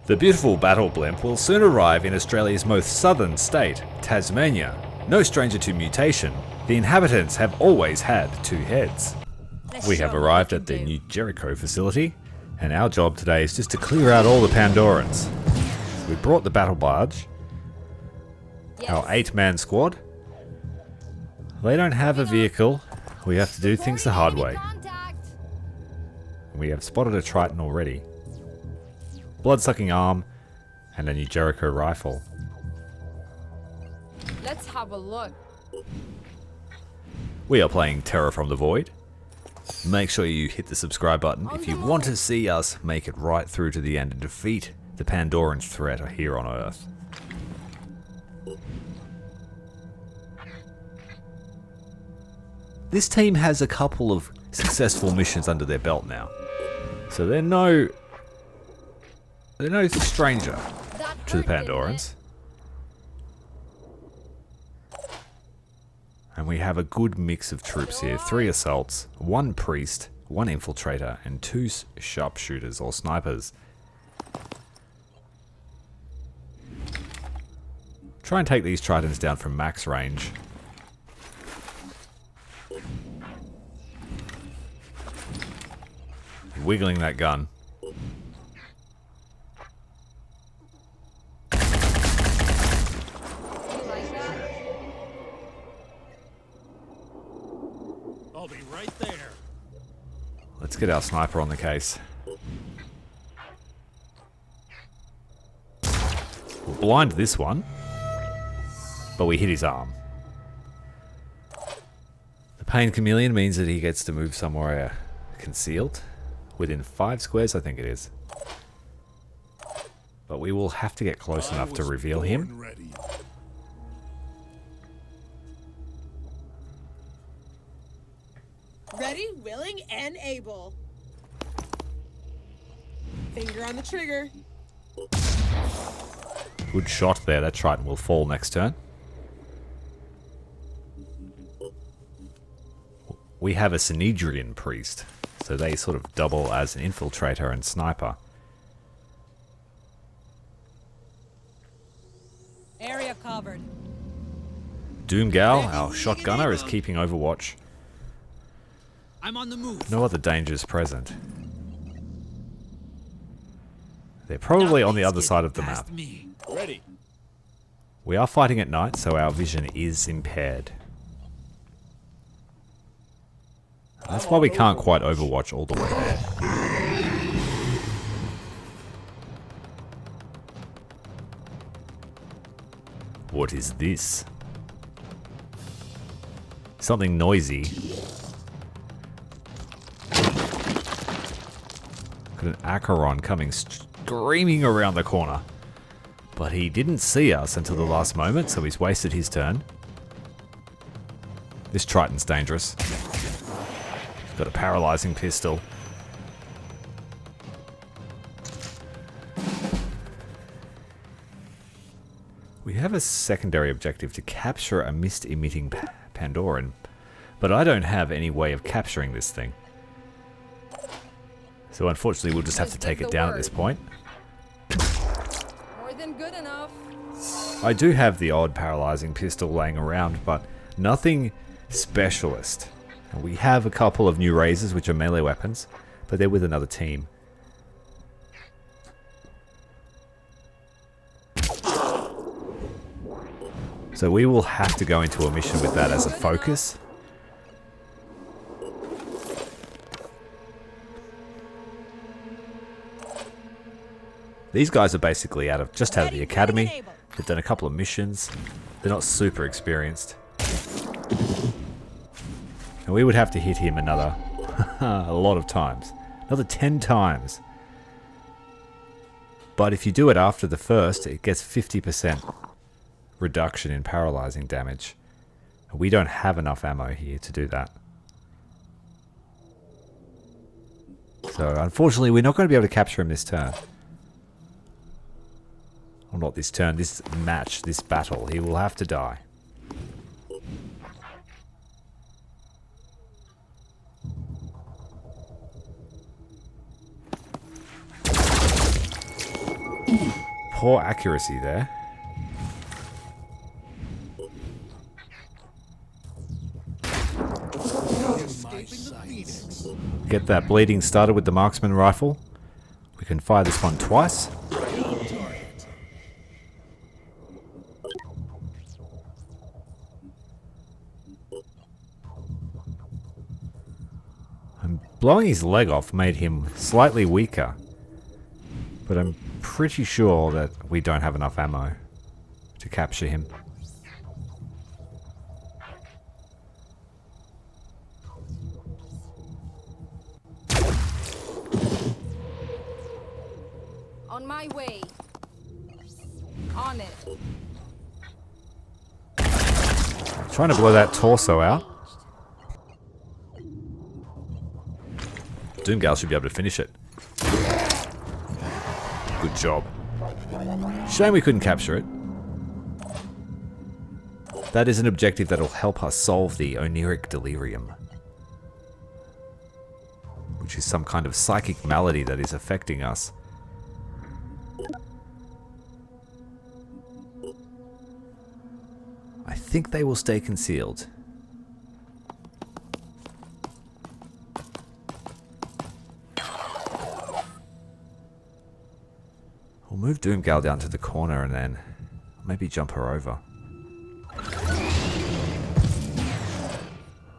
The beautiful battle blimp will soon arrive in Australia's most southern state, Tasmania. No stranger to mutation, the inhabitants have always had two heads. We have arrived at the New Jericho facility, and our job today is just to clear out all the Pandorans. We brought the battle barge, our 8-man squad. They don't have a vehicle, we have to do things the hard way. We have spotted a Triton already. Blood-sucking arm, and a New Jericho rifle. Let's have a look. We are playing Terror from the Void. Make sure you hit the subscribe button if you want to see us make it right through to the end and defeat the Pandoran threat here on Earth. This team has a couple of successful missions under their belt now, so they're no stranger to the Pandorans. And we have a good mix of troops here. 3 assaults, 1 priest, 1 infiltrator, and 2 sharpshooters or snipers. Try and take these Tritons down from max range. Wiggling that gun. I'll be right there. Let's get our sniper on the case. We'll blind this one, but we hit his arm. The Pain Chameleon means that he gets to move somewhere concealed, within 5 squares I think it is. But we will have to get close enough to reveal him. Ready. Ready, willing, and able. Finger on the trigger. Good shot there. That Triton will fall next turn. We have a Cmdr priest, so they sort of double as an infiltrator and sniper. Area covered. Doomgal, our shotgunner, is keeping overwatch. I'm on the move. No other dangers present. They're probably on the other side of the map. Me. Ready. We are fighting at night, so our vision is impaired. That's why we can't quite overwatch all the way there. What is this? Something noisy. Got an Acheron coming screaming around the corner. But he didn't see us until the last moment, so he's wasted his turn. This Triton's dangerous. Got a paralyzing pistol. We have a secondary objective to capture a mist-emitting Pandoran, but I don't have any way of capturing this thing. So unfortunately we'll just have to take it down at this point. More than good enough. I do have the odd paralyzing pistol laying around, but nothing specialist. And we have a couple of new razors which are melee weapons, but they're with another team. So we will have to go into a mission with that as a focus. These guys are basically just out of the academy. They've done a couple of missions. They're not super experienced. And we would have to hit him another a lot of times. Another 10 times. But if you do it after the first, it gets 50% reduction in paralyzing damage. We don't have enough ammo here to do that. So unfortunately we're not going to be able to capture him this turn. Well, not this turn, this match, this battle. He will have to die. Poor accuracy there. Get that bleeding started with the marksman rifle. We can fire this one twice. And blowing his leg off made him slightly weaker. But I'm pretty sure that we don't have enough ammo to capture him. On my way. On it. Trying to blow that torso out. Doomgal should be able to finish it. Good job. Shame we couldn't capture it. That is an objective that will help us solve the Oniric delirium, which is some kind of psychic malady that is affecting us. I think they will stay concealed. We'll move Doomgal down to the corner and then maybe jump her over.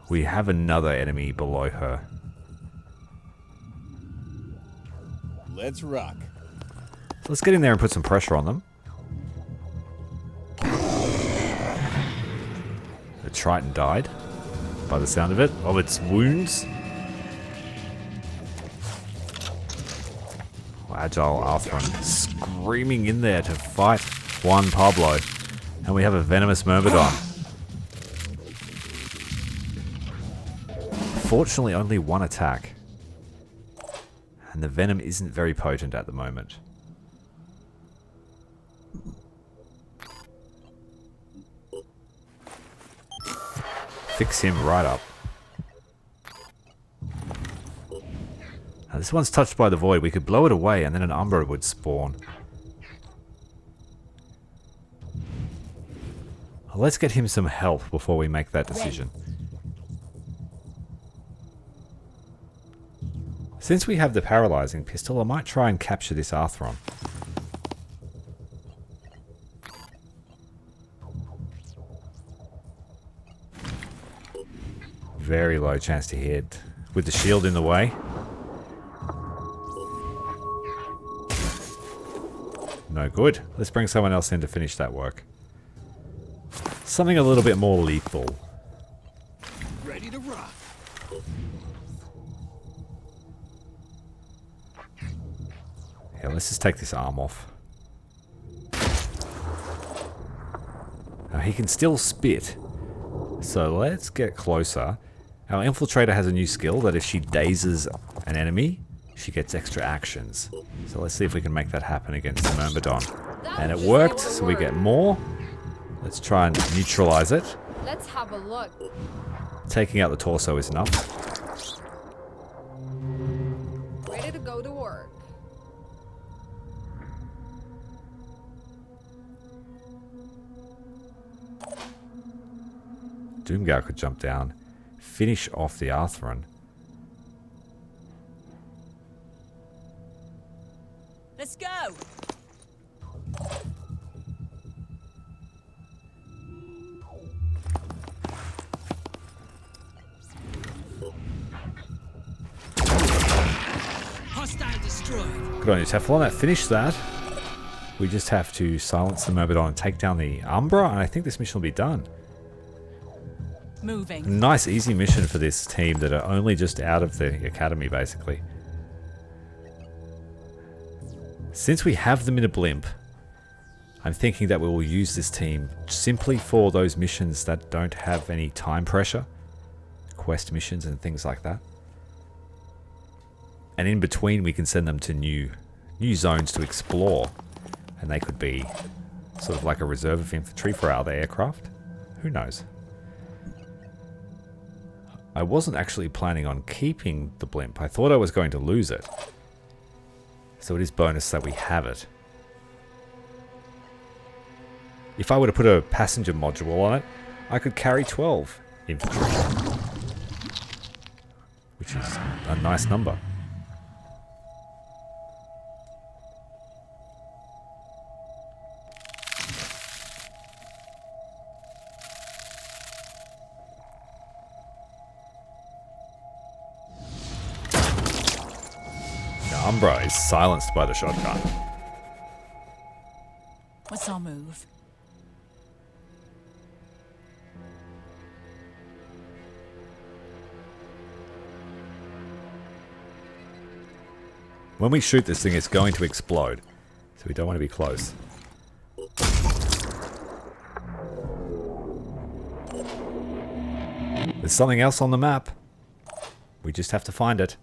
We have another enemy below her. Let's rock. Let's get in there and put some pressure on them. The Triton died, by the sound of it, of its wounds. Agile Arthron screaming in there to fight Juan Pablo. And we have a venomous Myrmidon. Fortunately, only one attack. And the venom isn't very potent at the moment. Fix him right up. Now, this one's touched by the void. We could blow it away and then an Umbra would spawn. Well, let's get him some help before we make that decision. Since we have the paralyzing pistol, I might try and capture this Arthron. Very low chance to hit with the shield in the way. No good. Let's bring someone else in to finish that work. Something a little bit more lethal. Ready to rock. Yeah, let's just take this arm off. Now he can still spit. So let's get closer. Our infiltrator has a new skill that if she dazes an enemy, she gets extra actions. So let's see if we can make that happen against the Myrmidon. And it worked, so we get more. Let's try and neutralize it. Let's have a look. Taking out the torso is enough. Ready to go to work. Doomgal could jump down, finish off the Arthron. Let's go. Hostile destroyed. Good on you, Teflon. That finished that. We just have to silence the Myrmidon and take down the Umbra, and I think this mission will be done. Moving. Nice, easy mission for this team that are only just out of the academy, basically. Since we have them in a blimp, I'm thinking that we will use this team simply for those missions that don't have any time pressure. Quest missions and things like that. And in between we can send them to new zones to explore. And they could be sort of like a reserve of infantry for our aircraft. Who knows? I wasn't actually planning on keeping the blimp. I thought I was going to lose it. So it is bonus that we have it. If I were to put a passenger module on it, I could carry 12 infantry. Which is a nice number. Umbra is silenced by the shotgun. What's our move? When we shoot this thing, it's going to explode. So we don't want to be close. There's something else on the map. We just have to find it.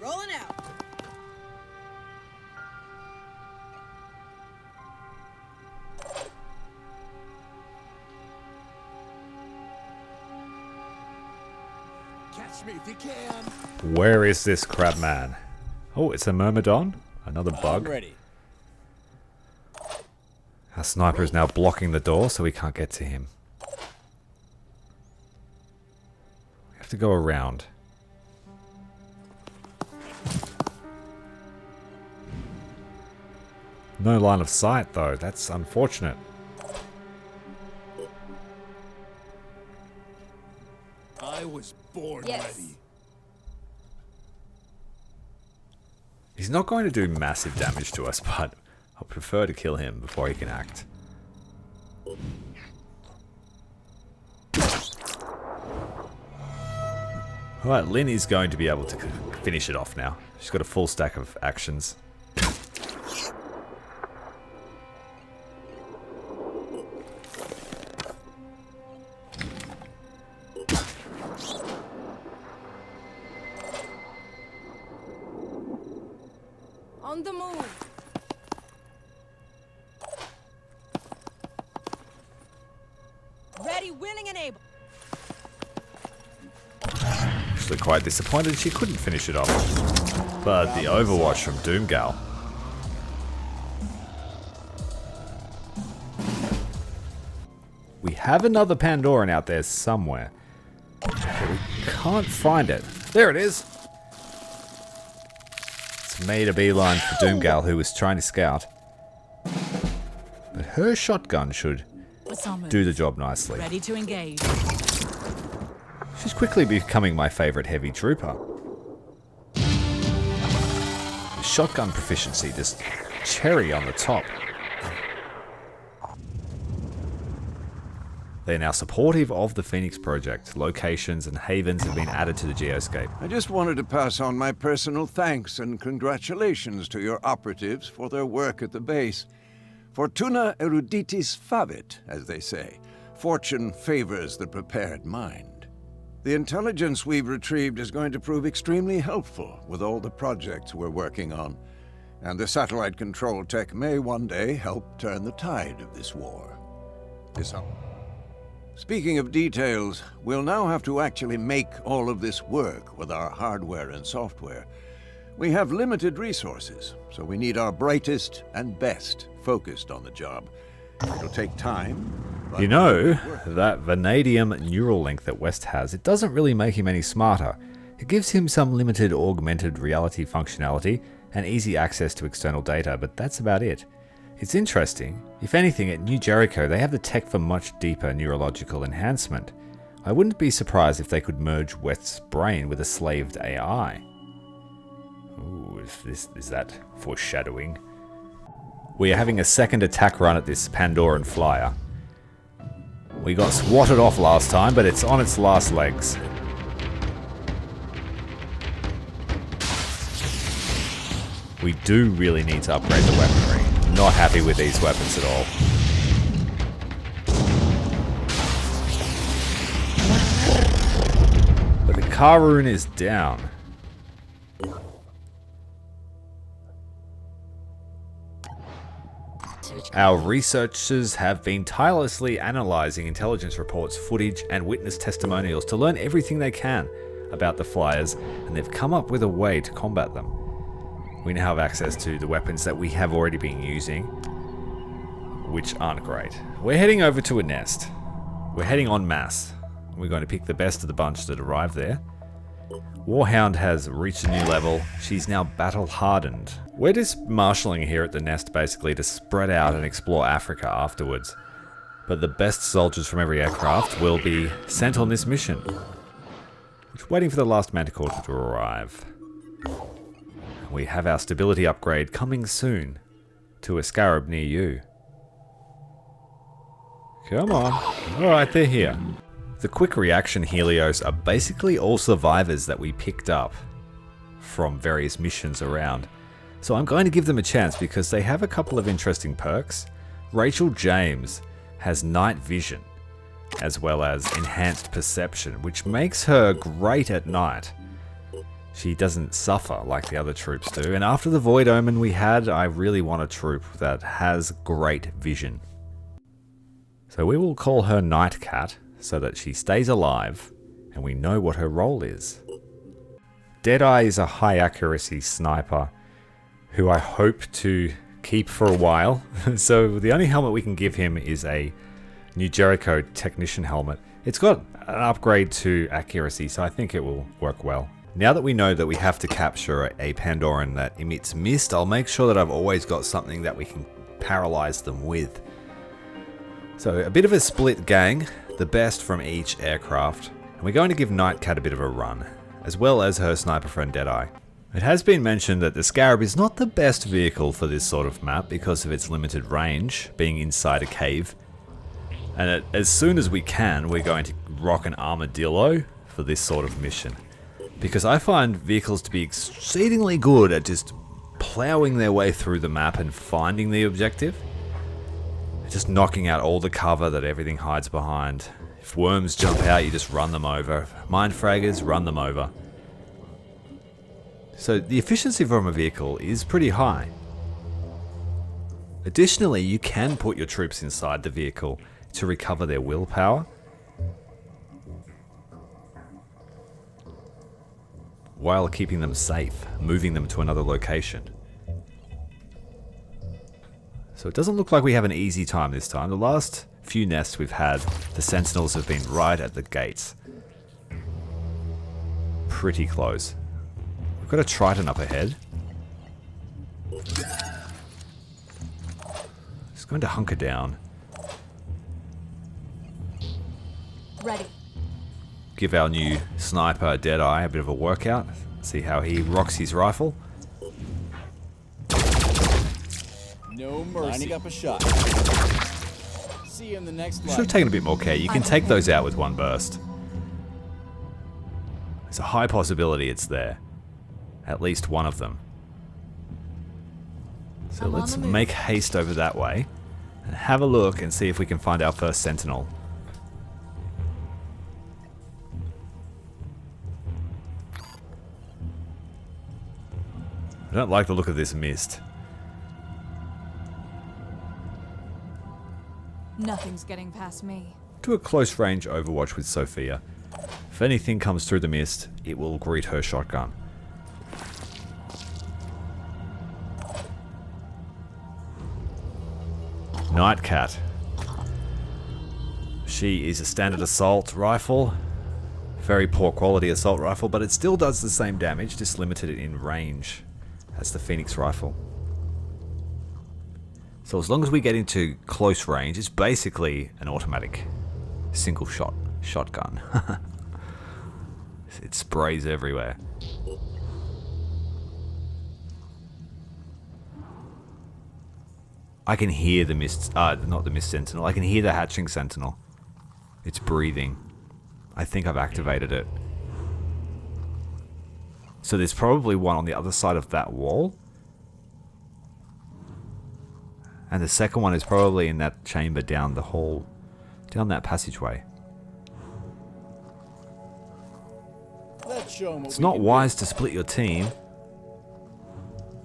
Rolling out. Catch me if you can. Where is this crab man? Oh, it's a myrmidon. Another I'm bug. ready. Our sniper is now blocking the door, so we can't get to him. We have to go around. No line of sight, though. That's unfortunate. I was born Yes. ready. He's not going to do massive damage to us, but I'll prefer to kill him before he can act. Alright, Lynn is going to be able to finish it off now. She's got a full stack of actions. On the move. Ready, willing, and able. Actually quite disappointed she couldn't finish it off. But the Overwatch from Doomgal. We have another Pandoran out there somewhere. But we can't find it. There it is! It's made a beeline for Doomgal, who was trying to scout. But her shotgun should What's our move? do the job nicely. Ready to engage. She's quickly becoming my favourite heavy trooper. The shotgun proficiency, just cherry on the top. They're now supportive of the Phoenix project. Locations and havens have been added to the geoscape. I just wanted to pass on my personal thanks and congratulations to your operatives for their work at the base. Fortuna eruditis favit, as they say. Fortune favors the prepared mind. The intelligence we've retrieved is going to prove extremely helpful with all the projects we're working on. And the satellite control tech may one day help turn the tide of this war. Speaking of details, we'll now have to actually make all of this work with our hardware and software. We have limited resources, so we need our brightest and best focused on the job. It'll take time. But You know, that vanadium neural link that West has, it doesn't really make him any smarter. It gives him some limited augmented reality functionality and easy access to external data, but that's about it. It's interesting. If anything, at New Jericho, they have the tech for much deeper neurological enhancement. I wouldn't be surprised if they could merge West's brain with a slaved AI. Ooh, is that foreshadowing? We are having a second attack run at this Pandoran flyer. We got swatted off last time, but it's on its last legs. We do really need to upgrade the weaponry. Not happy with these weapons at all. But the Karun is down. Our researchers have been tirelessly analysing intelligence reports, footage, and witness testimonials to learn everything they can about the flyers, and they've come up with a way to combat them. We now have access to the weapons that we have already been using, which aren't great. We're heading over to a nest. We're heading en masse. We're going to pick the best of the bunch that arrived there. Warhound has reached a new level. She's now battle hardened. We're just marshalling here at the nest basically to spread out and explore Africa afterwards. But the best soldiers from every aircraft will be sent on this mission. Just waiting for the last manticore to arrive. We have our stability upgrade coming soon to a scarab near you. Come on. Alright, they're here. The quick reaction Helios are basically all survivors that we picked up from various missions around. So I'm going to give them a chance because they have a couple of interesting perks. Rachel James has night vision as well as enhanced perception, which makes her great at night. She doesn't suffer like the other troops do, and after the Void Omen we had, I really want a troop that has great vision. So we will call her Nightcat so that she stays alive and we know what her role is. Deadeye is a high accuracy sniper who I hope to keep for a while. So the only helmet we can give him is a New Jericho Technician helmet. It's got an upgrade to accuracy, so I think it will work well. Now that we know that we have to capture a Pandoran that emits mist, I'll make sure that I've always got something that we can paralyze them with. So a bit of a split gang, the best from each aircraft, and we're going to give Nightcat a bit of a run, as well as her sniper friend Deadeye. It has been mentioned that the Scarab is not the best vehicle for this sort of map because of its limited range, being inside a cave. And as soon as we can, we're going to rock an armadillo for this sort of mission. Because I find vehicles to be exceedingly good at just plowing their way through the map and finding the objective. Just knocking out all the cover that everything hides behind. If worms jump out, you just run them over. Mind fraggers, run them over. So the efficiency from a vehicle is pretty high. Additionally, you can put your troops inside the vehicle to recover their willpower, while keeping them safe, moving them to another location. So it doesn't look like we have an easy time this time. The last few nests we've had, the sentinels have been right at the gates. Pretty close. We've got a Triton up ahead. Just going to hunker down. Ready. Give our new sniper Deadeye a bit of a workout. See how he rocks his rifle. No mercy. Lining up a shot. See you in the next Should have taken a bit more care. You can take those out with one burst. There's a high possibility it's there. At least one of them. So let's make haste over that way and have a look and see if we can find our first sentinel. I don't like the look of this mist. Nothing's getting past me. Do a close range overwatch with Sophia. If anything comes through the mist, it will greet her shotgun. Nightcat. She is a standard assault rifle. Very poor quality assault rifle, but it still does the same damage, just limited in range as the Phoenix rifle. So as long as we get into close range, it's basically an automatic single shot shotgun. It sprays everywhere. I can hear the mist, not the mist sentinel, I can hear the hatching sentinel. It's breathing. I think I've activated it. So there's probably one on the other side of that wall. And the second one is probably in that chamber down the hall, down that passageway. Let's show 'em what It's we not can wise to split your team,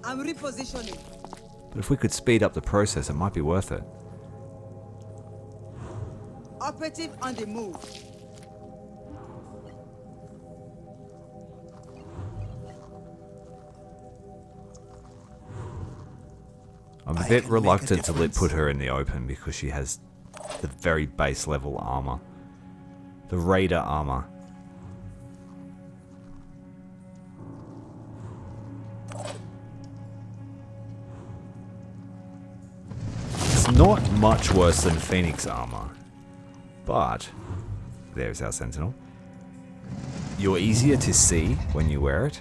I'm repositioning. but if we could speed up the process, it might be worth it. Operative on the move. I'm a bit reluctant to put her in the open because she has the very base level armor. The Raider armor. It's not much worse than Phoenix armor. But, there's our Sentinel. You're easier to see when you wear it.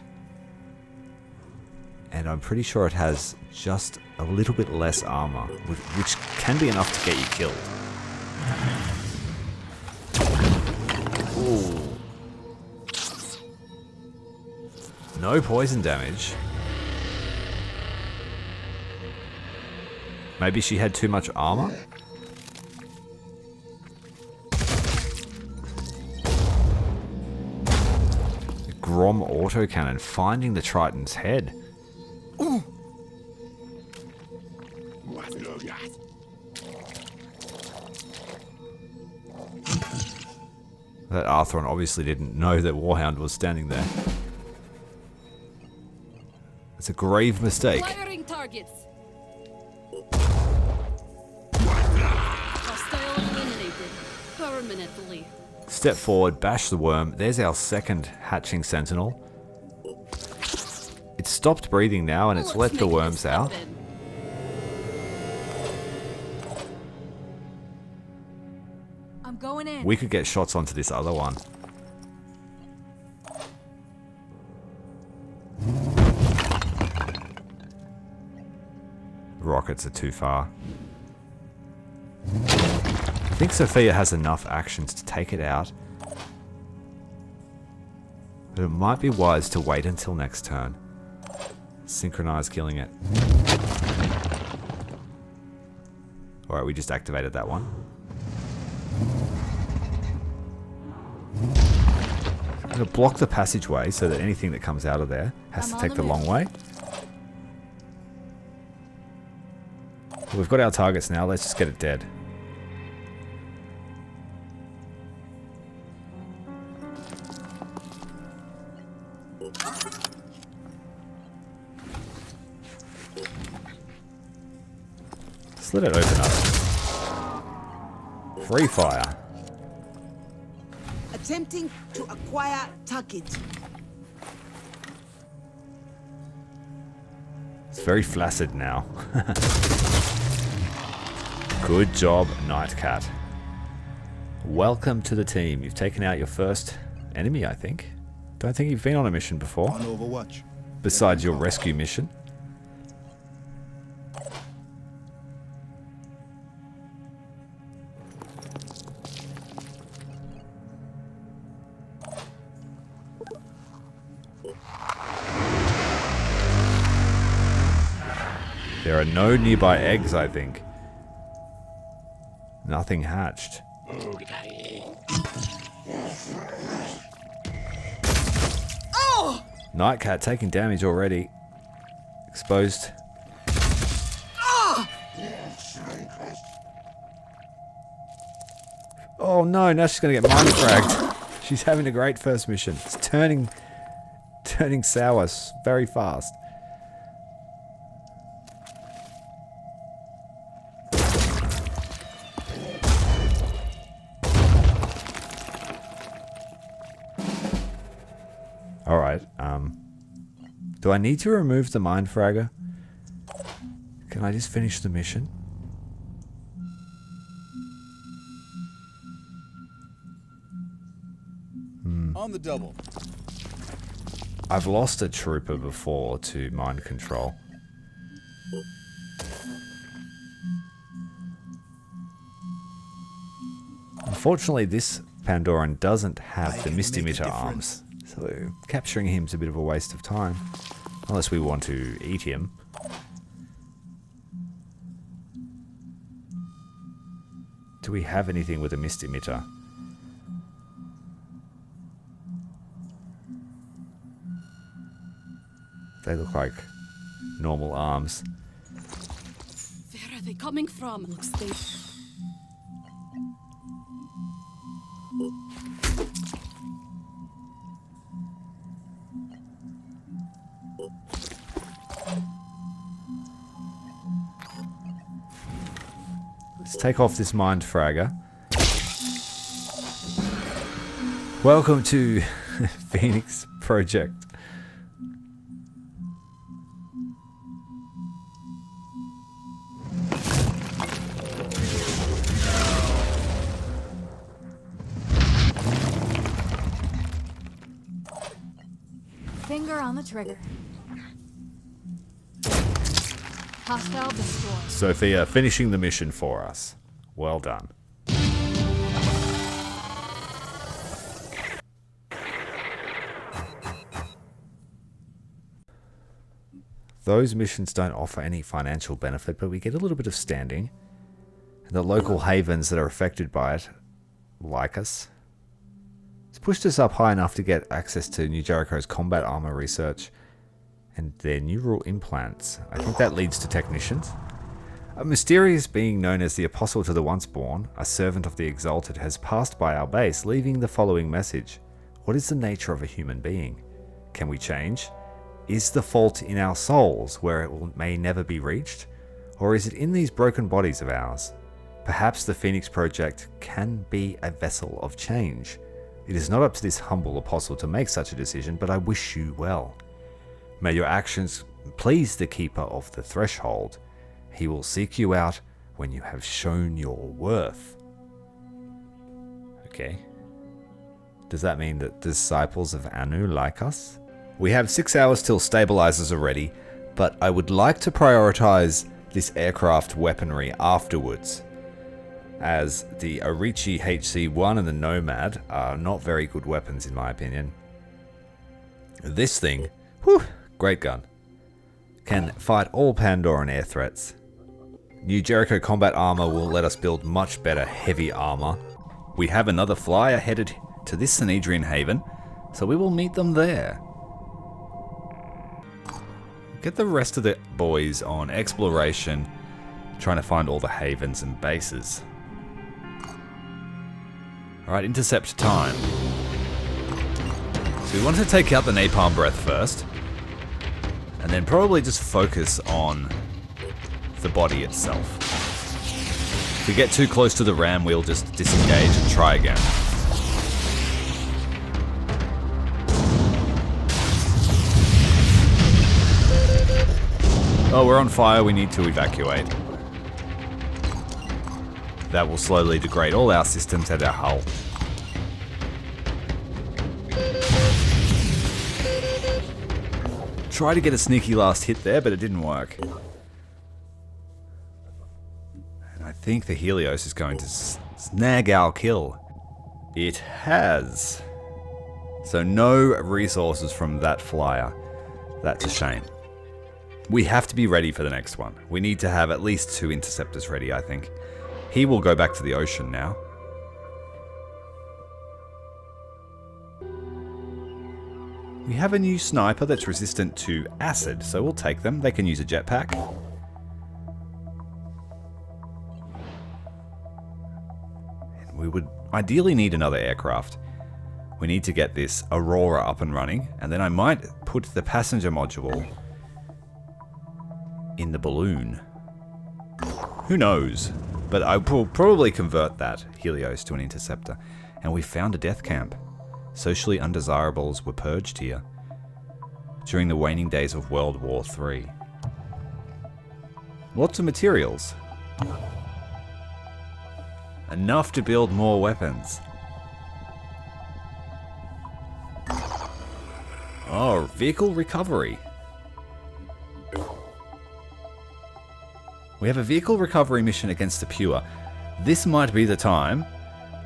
And I'm pretty sure it has just a little bit less armor, which can be enough to get you killed. Ooh. No poison damage. Maybe she had too much armor? Grom autocannon finding the Triton's head. That Arthron obviously didn't know that Warhound was standing there. It's a grave mistake. Firing targets. Hostile eliminated permanently. Step forward, bash the worm. There's our second hatching sentinel. It's stopped breathing now and it's let the worms out. I'm going in. We could get shots onto this other one. Rockets are too far. I think Sophia has enough actions to take it out. But it might be wise to wait until next turn. Synchronize killing it. Alright, we just activated that one. I'm going to block the passageway so that anything that comes out of there has to take the long way. We've got our targets now, let's just get it dead. Just let it open up. Free fire. Attempting to acquire target. It's very flaccid now. Good job, Nightcat. Welcome to the team. You've taken out your first enemy, I think. Don't think you've been on a mission before. On Overwatch. Besides your rescue mission. There are no nearby eggs, I think. Nothing hatched. Oh! Nightcat taking damage already. Exposed. Oh no, now she's gonna get mind fragged. She's having a great first mission. It's turning sour very fast. Alright, do I need to remove the mind fragger? Can I just finish the mission? On the double. I've lost a trooper before to mind control. Unfortunately, this Pandoran doesn't have the Misty Mitter arms. So capturing him's a bit of a waste of time. Unless we want to eat him. Do we have anything with a Misty Mitter? They look like normal arms. Where are they coming from? Looks they. Let's take off this mind fragger. Welcome to Phoenix Project. Finger on the trigger. Hostile destroyed. Sophia finishing the mission for us. Well done. Those missions don't offer any financial benefit, but we get a little bit of standing. And the local havens that are affected by it like us. It's pushed us up high enough to get access to New Jericho's combat armor research and their neural implants. I think that leads to technicians. A mysterious being known as the Apostle to the Once-Born, a servant of the Exalted, has passed by our base, leaving the following message. What is the nature of a human being? Can we change? Is the fault in our souls, where it may never be reached? Or is it in these broken bodies of ours? Perhaps the Phoenix Project can be a vessel of change. It is not up to this humble apostle to make such a decision, but I wish you well. May your actions please the keeper of the threshold. He will seek you out when you have shown your worth. Okay. Does that mean that disciples of Anu like us? We have 6 hours till stabilizers are ready, but I would like to prioritize this aircraft weaponry afterwards, as the Arichi HC-1 and the Nomad are not very good weapons in my opinion. This thing, whew, great gun, can fight all Pandoran air threats. New Jericho combat armor will let us build much better heavy armor. We have another flyer headed to this Cmdr haven, so we will meet them there. Get the rest of the boys on exploration, trying to find all the havens and bases. Alright, intercept time. So we wanted to take out the napalm breath first, and then probably just focus on the body itself. If we get too close to the ram, we'll just disengage and try again. Oh, we're on fire, we need to evacuate. That will slowly degrade all our systems at our hull. Try to get a sneaky last hit there, but it didn't work. And I think the Helios is going to snag our kill. It has. So no resources from that flyer. That's a shame. We have to be ready for the next one. We need to have at least 2 interceptors ready, I think. He will go back to the ocean now. We have a new sniper that's resistant to acid, so we'll take them. They can use a jetpack. And we would ideally need another aircraft. We need to get this Aurora up and running, and then I might put the passenger module in the balloon. Who knows? But I will probably convert that Helios to an interceptor. And we found a death camp. Socially undesirables were purged here during the waning days of World War III. Lots of materials. Enough to build more weapons. Oh, vehicle recovery. We have a vehicle recovery mission against the Pure. This might be the time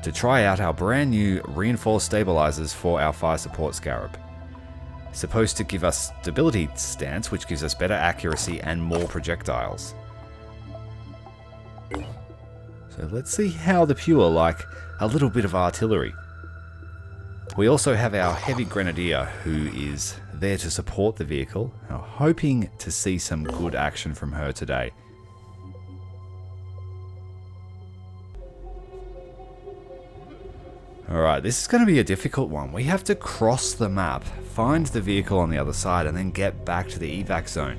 to try out our brand new reinforced stabilizers for our fire support Scarab. It's supposed to give us stability stance, which gives us better accuracy and more projectiles. So let's see how the Pure like a little bit of artillery. We also have our heavy grenadier who is there to support the vehicle. I'm hoping to see some good action from her today. Alright, this is going to be a difficult one. We have to cross the map, find the vehicle on the other side, and then get back to the evac zone.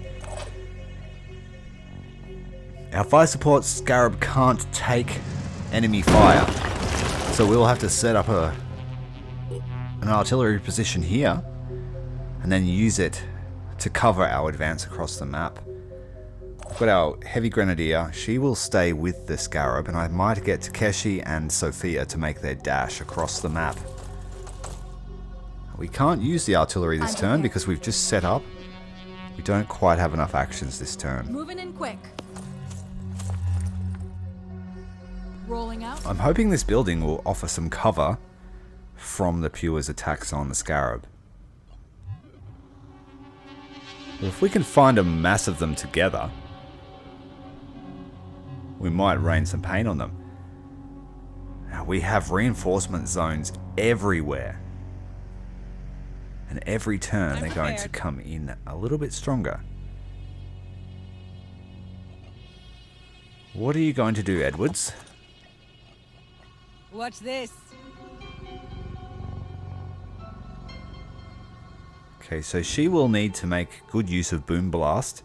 Our fire support scarab can't take enemy fire, so we'll have to set up an artillery position here and then use it to cover our advance across the map. We've got our heavy grenadier. She will stay with the scarab, and I might get Takeshi and Sophia to make their dash across the map. We can't use the artillery this turn because we've just set up. We don't quite have enough actions this turn. Moving in quick. Rolling out. I'm hoping this building will offer some cover from the Pure's attacks on the scarab. Well, if we can find a mass of them together, we might rain some pain on them. Now, we have reinforcement zones everywhere. And every turn they're going to come in a little bit stronger. What are you going to do, Edwards? Watch this. Okay, so she will need to make good use of Boom Blast.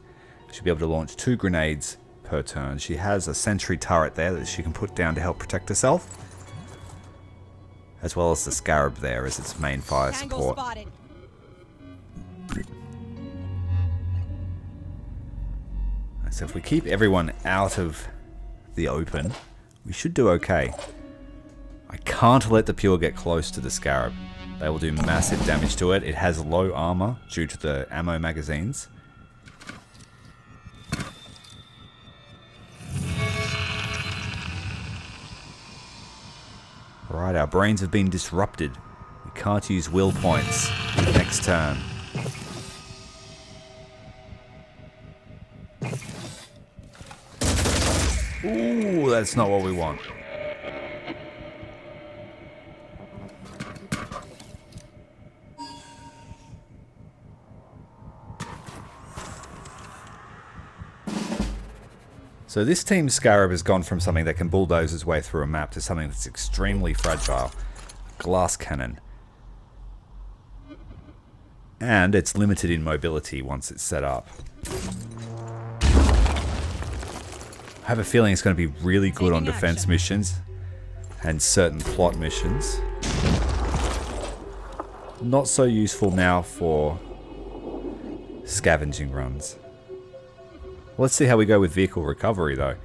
She'll be able to launch 2 grenades per turn. She has a sentry turret there that she can put down to help protect herself, as well as the scarab there as its main fire support. Spotted. So if we keep everyone out of the open, we should do okay. I can't let the Pure get close to the scarab. They will do massive damage to it. It has low armor due to the ammo magazines. Alright, our brains have been disrupted. We can't use will points next turn. Ooh, that's not what we want. So this team's Scarab has gone from something that can bulldoze its way through a map to something that's extremely fragile. Glass cannon. And it's limited in mobility once it's set up. I have a feeling it's going to be really good on defense missions and certain plot missions. Not so useful now for scavenging runs. Let's see how we go with vehicle recovery though.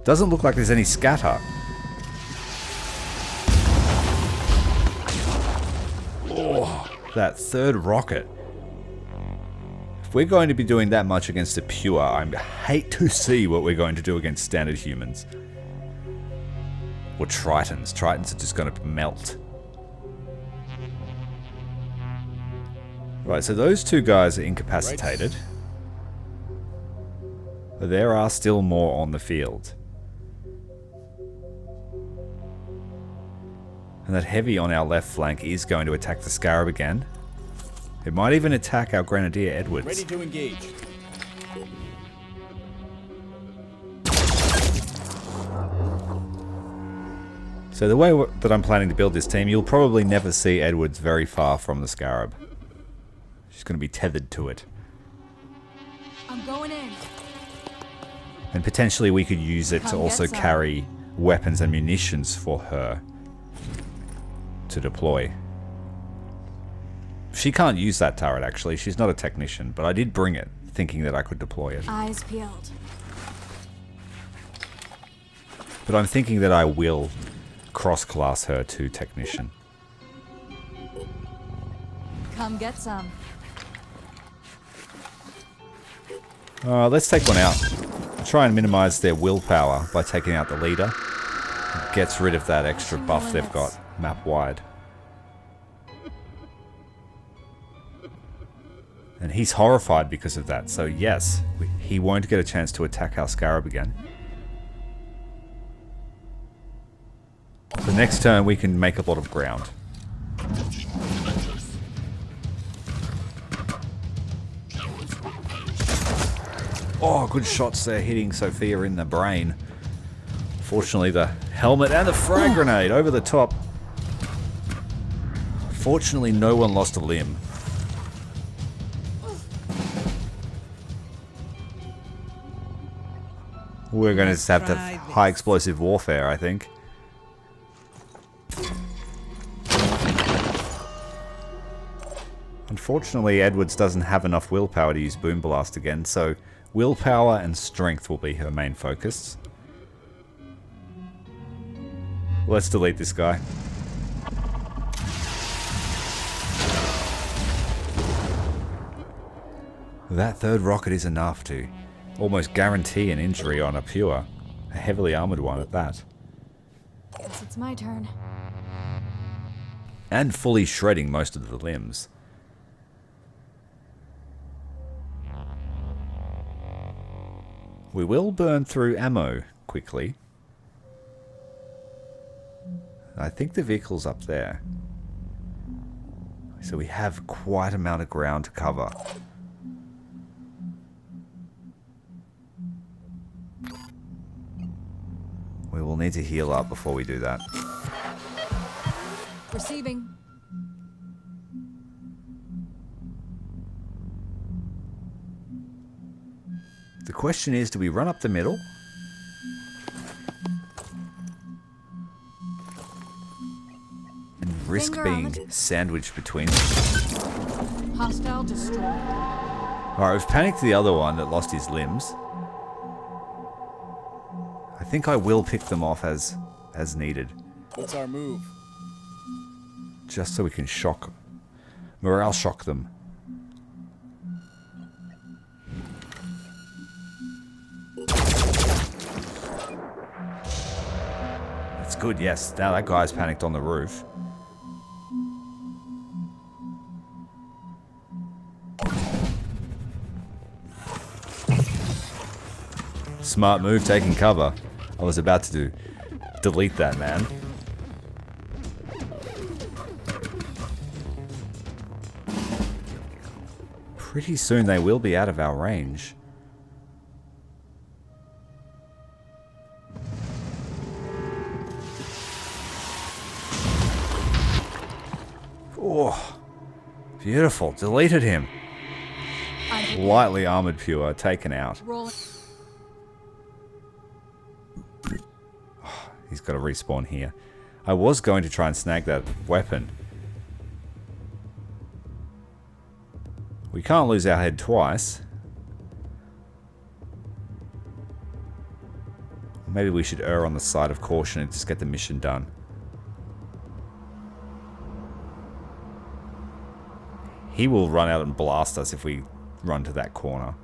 Doesn't look like there's any scatter. Oh, that third rocket. If we're going to be doing that much against a Pure, I hate to see what we're going to do against standard humans. Or Tritons. Tritons are just going to melt. Right, so those two guys are incapacitated. But there are still more on the field. And that heavy on our left flank is going to attack the Scarab again. It might even attack our Grenadier Edwards. Ready to engage. So the way that I'm planning to build this team, you'll probably never see Edwards very far from the Scarab. She's going to be tethered to it. I'm going in. And potentially we could use it to also carry weapons and munitions for her to deploy. She can't use that turret actually, she's not a technician, but I did bring it, thinking that I could deploy it. Eyes peeled. But I'm thinking that I will cross-class her to technician. Come get some. Let's take one out. Try and minimize their willpower by taking out the leader. It gets rid of that extra buff they've got map-wide. And he's horrified because of that, so yes, he won't get a chance to attack our Scarab again. So next turn we can make a lot of ground. Oh, good shots there hitting Sophia in the brain. Fortunately the helmet and the frag grenade over the top. Fortunately no one lost a limb. We're going to have high explosive warfare, I think. Unfortunately, Edwards doesn't have enough willpower to use Boom Blast again, so willpower and strength will be her main focus. Let's delete this guy. That third rocket is enough to almost guarantee an injury on a pure, a heavily armored one at that. Guess it's my turn. And fully shredding most of the limbs. We will burn through ammo quickly. I think the vehicle's up there. So we have quite an amount of ground to cover. We will need to heal up before we do that. Receiving. The question is, do we run up the middle? And risk Finger on being sandwiched between. Hostile destroyed. Alright, we've panicked the other one that lost his limbs. I think I will pick them off as needed. What's our move? Just so we can morale shock them. That's good, yes. Now that guy's panicked on the roof. Smart move, taking cover. I was about to delete that man. Pretty soon they will be out of our range. Oh, beautiful. Deleted him. Lightly armored pure, taken out. Rolling. He's got to respawn here. I was going to try and snag that weapon. We can't lose our head twice. Maybe we should err on the side of caution and just get the mission done. He will run out and blast us if we run to that corner.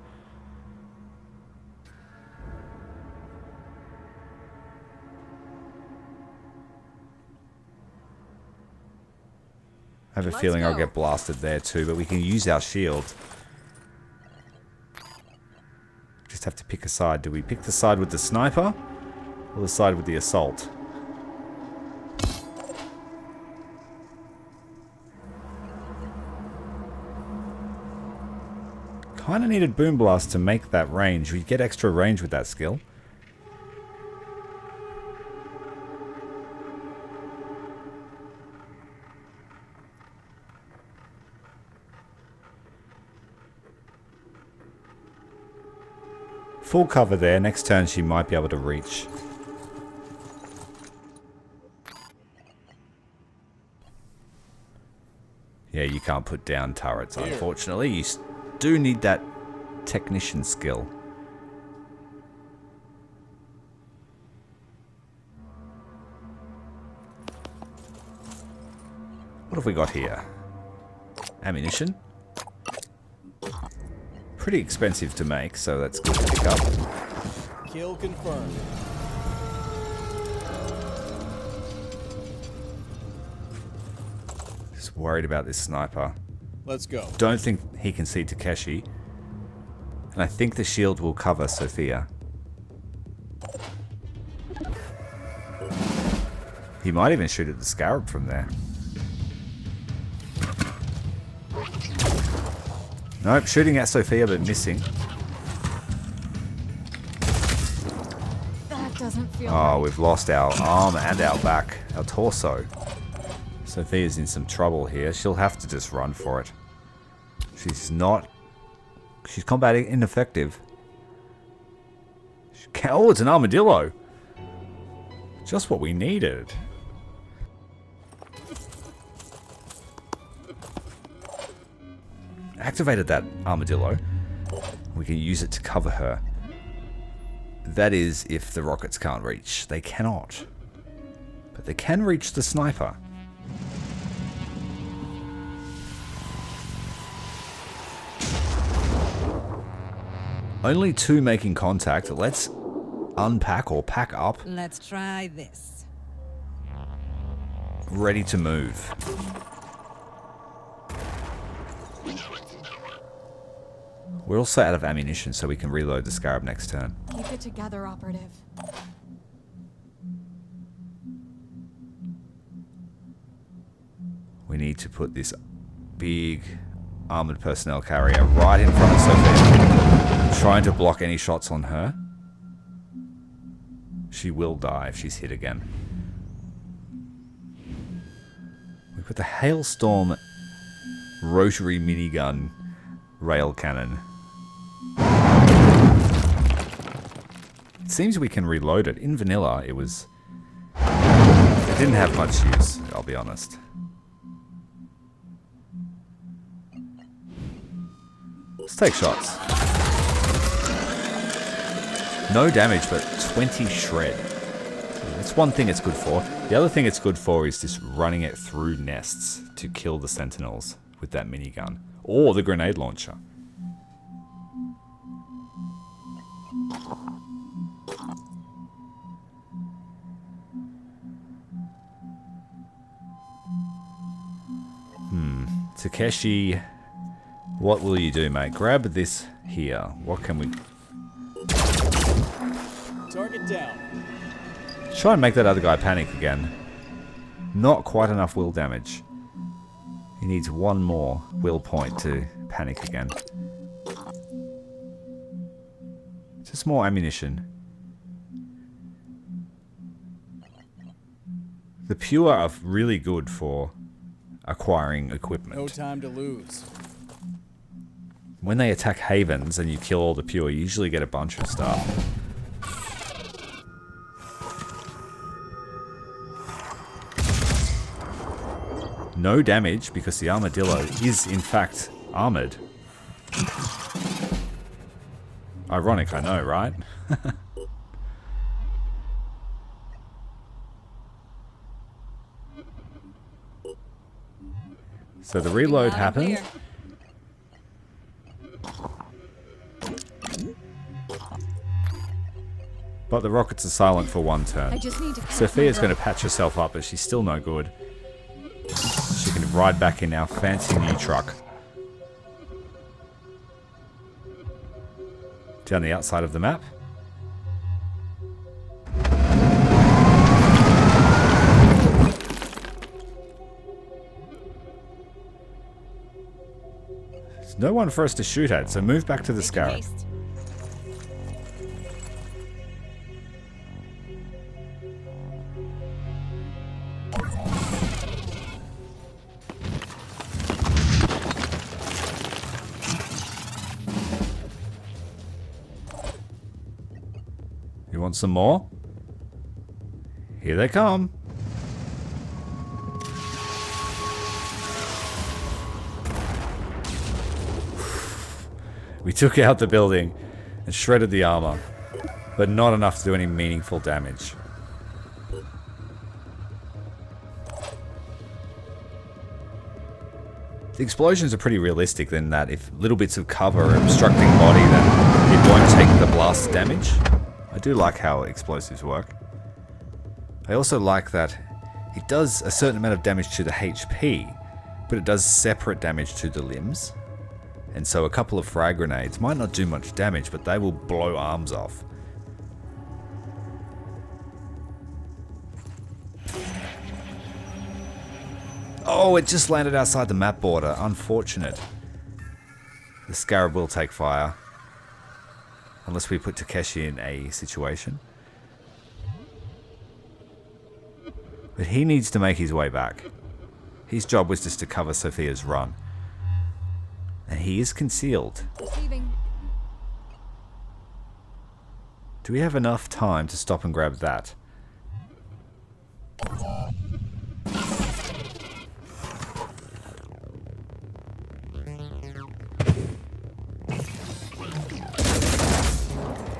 I have a feeling I'll get blasted there too, but we can use our shield. Just have to pick a side. Do we pick the side with the sniper or the side with the assault? Kinda needed Boom Blast to make that range. We get extra range with that skill. Full cover there. Next turn she might be able to reach. Yeah, you can't put down turrets, unfortunately. You do need that technician skill. What have we got here? Ammunition. Pretty expensive to make, so that's good to pick up. Kill confirmed. Just worried about this sniper. Let's go. Don't think he can see Takeshi. And I think the shield will cover Sophia. He might even shoot at the Scarab from there. Nope, shooting at Sophia but missing. That doesn't feel Oh, right. we've lost our arm and our back, our torso. Sophia's in some trouble here. She'll have to just run for it. She's combat ineffective. Oh, it's an armadillo. Just what we needed. Activated that armadillo. We can use it to cover her. That is if the rockets can't reach. They cannot. But they can reach the sniper. Only 2 making contact. Let's unpack or pack up. Let's try this. Ready to move. We're also out of ammunition, so we can reload the Scarab next turn. Keep it together, operative. We need to put this big armored personnel carrier right in front of Sophia, trying to block any shots on her. She will die if she's hit again. We put the Hailstorm rotary minigun rail cannon. It seems we can reload it. In vanilla, it didn't have much use, I'll be honest. Let's take shots. No damage, but 20 shred. That's one thing it's good for. The other thing it's good for is just running it through nests to kill the sentinels with that minigun. Or the grenade launcher. Takeshi, what will you do, mate? Grab this here. What can we... Target down. Try and make that other guy panic again. Not quite enough will damage. He needs one more will point to panic again. Just more ammunition. The pure are really good for acquiring equipment. No time to lose. When they attack havens and you kill all the pure, you usually get a bunch of stuff. No damage because the armadillo is in fact armored. Ironic, I know, right? So the reload happened. But the rockets are silent for one turn. I just need to Sophia's going to patch herself up, but she's still no good. She can ride back in our fancy new truck. Down the outside of the map. There's no one for us to shoot at, so move back to the Scarab. You want some more? Here they come. We took out the building and shredded the armor, but not enough to do any meaningful damage. The explosions are pretty realistic in that if little bits of cover are obstructing body, then it won't take the blast damage. I do like how explosives work. I also like that it does a certain amount of damage to the HP, but it does separate damage to the limbs. And so a couple of frag grenades might not do much damage, but they will blow arms off. Oh, it just landed outside the map border. Unfortunate. The Scarab will take fire. Unless we put Takeshi in a situation. But he needs to make his way back. His job was just to cover Sophia's run. And he is concealed. Receiving. Do we have enough time to stop and grab that?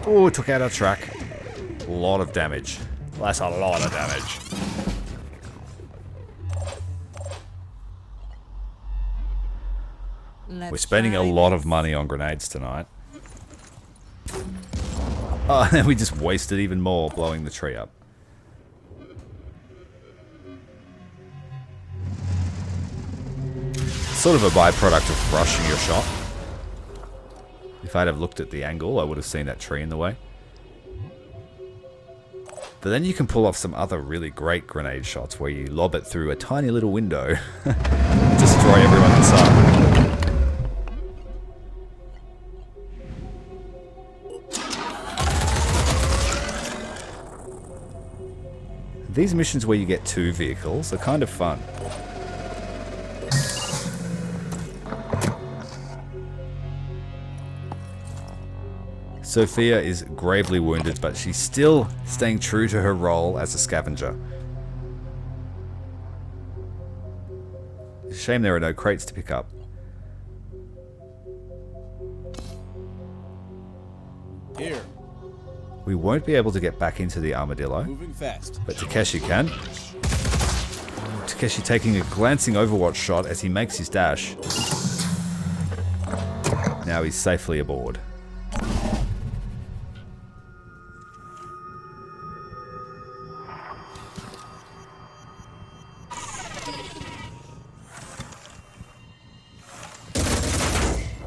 Oh, it took out our track. A lot of damage. That's a lot of damage. We're spending a lot of money on grenades tonight. Oh, and we just wasted even more blowing the tree up. Sort of a byproduct of rushing your shot. If I'd have looked at the angle, I would have seen that tree in the way. But then you can pull off some other really great grenade shots where you lob it through a tiny little window and destroy everyone inside. These missions where you get 2 vehicles are kind of fun. Sophia is gravely wounded, but she's still staying true to her role as a scavenger. It's a shame there are no crates to pick up. Here. We won't be able to get back into the armadillo, Moving fast. but Takeshi can. Takeshi taking a glancing overwatch shot as he makes his dash. Now he's safely aboard.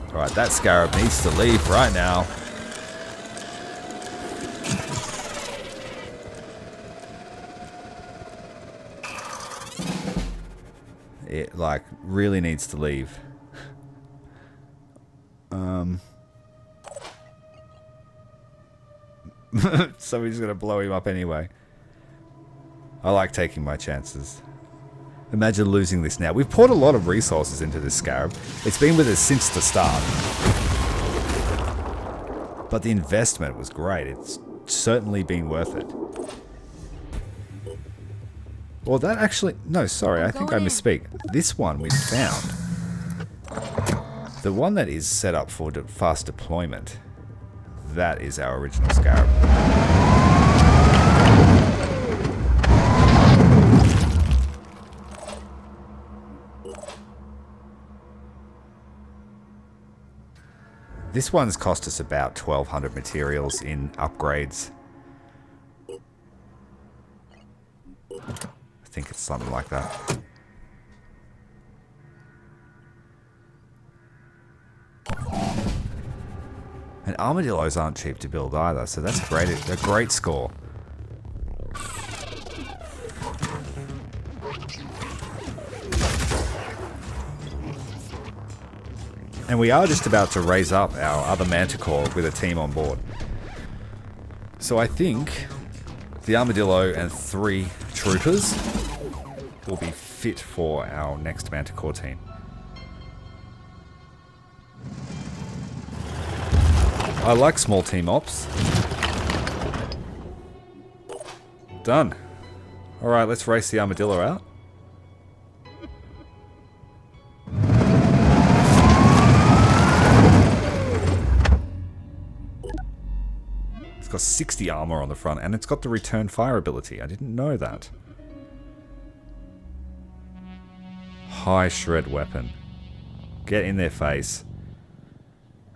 Alright, that scarab needs to leave right now. It, like, really needs to leave. Somebody's gonna blow him up anyway. I like taking my chances. Imagine losing this now. We've poured a lot of resources into this scarab. It's been with us since the start. But the investment was great. It's certainly been worth it. Well, that actually... No, sorry. I think I misspeak. This one we found. The one that is set up for fast deployment. That is our original scarab. This one's cost us about 1,200 materials in upgrades. I think it's something like that. And armadillos aren't cheap to build either, so that's a great score. And we are just about to raise up our other manticore with a team on board. So I think the armadillo and 3 troopers will be fit for our next manticore team. I like small team ops. Done. Alright, let's race the armadillo out. It's got 60 armor on the front, and it's got the return fire ability. I didn't know that. High shred weapon. Get in their face.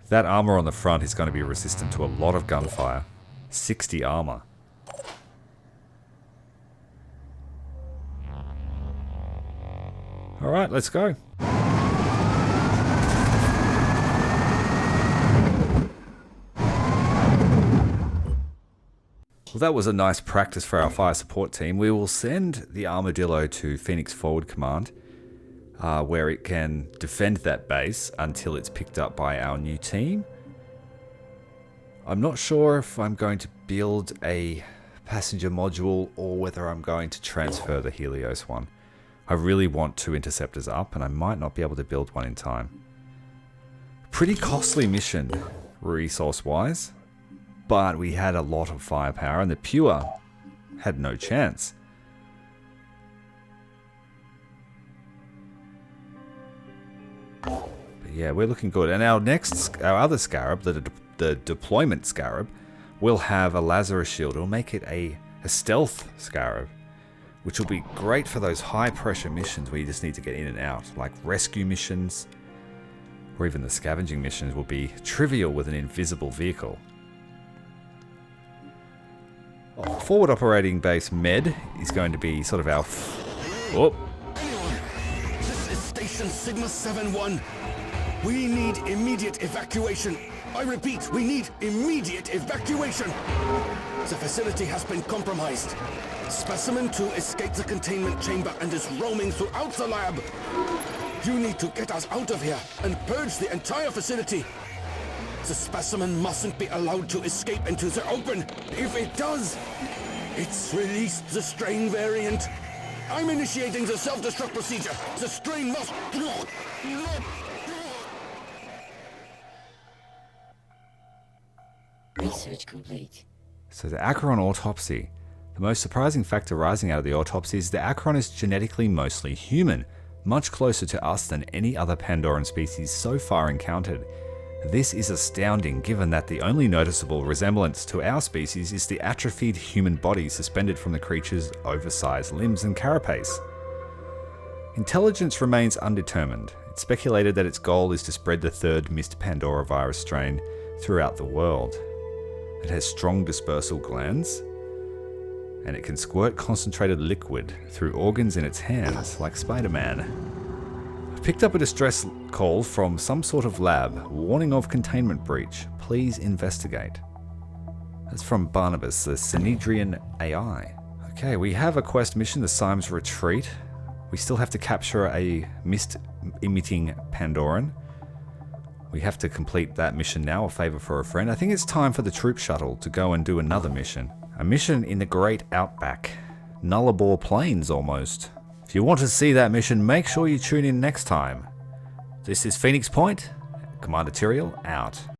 That armor on the front is going to be resistant to a lot of gunfire. 60 armor. Alright, let's go. Well, that was a nice practice for our fire support team. We will send the armadillo to Phoenix Forward Command, where it can defend that base until it's picked up by our new team. I'm not sure if I'm going to build a passenger module or whether I'm going to transfer the Helios one. I really want 2 interceptors up, and I might not be able to build one in time. Pretty costly mission, resource-wise. but we had a lot of firepower, and the pure had no chance. But yeah, we're looking good. And our other scarab, the deployment scarab, will have a Lazarus shield. It'll make it a stealth scarab, which will be great for those high pressure missions where you just need to get in and out, like rescue missions, or even the scavenging missions will be trivial with an invisible vehicle. Forward operating base med is going to be sort of our... Whoop. Anyone, this is Station Sigma 7-1. We need immediate evacuation. I repeat, we need immediate evacuation. The facility has been compromised. Specimen 2 escaped the containment chamber and is roaming throughout the lab. You need to get us out of here and purge the entire facility. The specimen mustn't be allowed to escape into the open. If it does, it's released the strain variant. I'm initiating the self-destruct procedure. The strain must... Research complete. So the Acheron autopsy. The most surprising factor rising out of the autopsy is the Acheron is genetically mostly human, much closer to us than any other Pandoran species so far encountered. This is astounding given that the only noticeable resemblance to our species is the atrophied human body suspended from the creature's oversized limbs and carapace. Intelligence remains undetermined. It's speculated that its goal is to spread the third Mist Pandora virus strain throughout the world. It has strong dispersal glands, and it can squirt concentrated liquid through organs in its hands, like Spider-Man. I've picked up a distress call from some sort of lab, warning of containment breach. Please investigate. That's from Barnabas, the Cmdr AI. Okay, we have a quest mission, the Symes Retreat. We still have to capture a mist-emitting Pandoran. We have to complete that mission now, a favor for a friend. I think it's time for the troop shuttle to go and do another mission. A mission in the Great Outback. Nullarbor Plains, almost. If you want to see that mission, make sure you tune in next time. This is Phoenix Point. Commander Tyrael, out.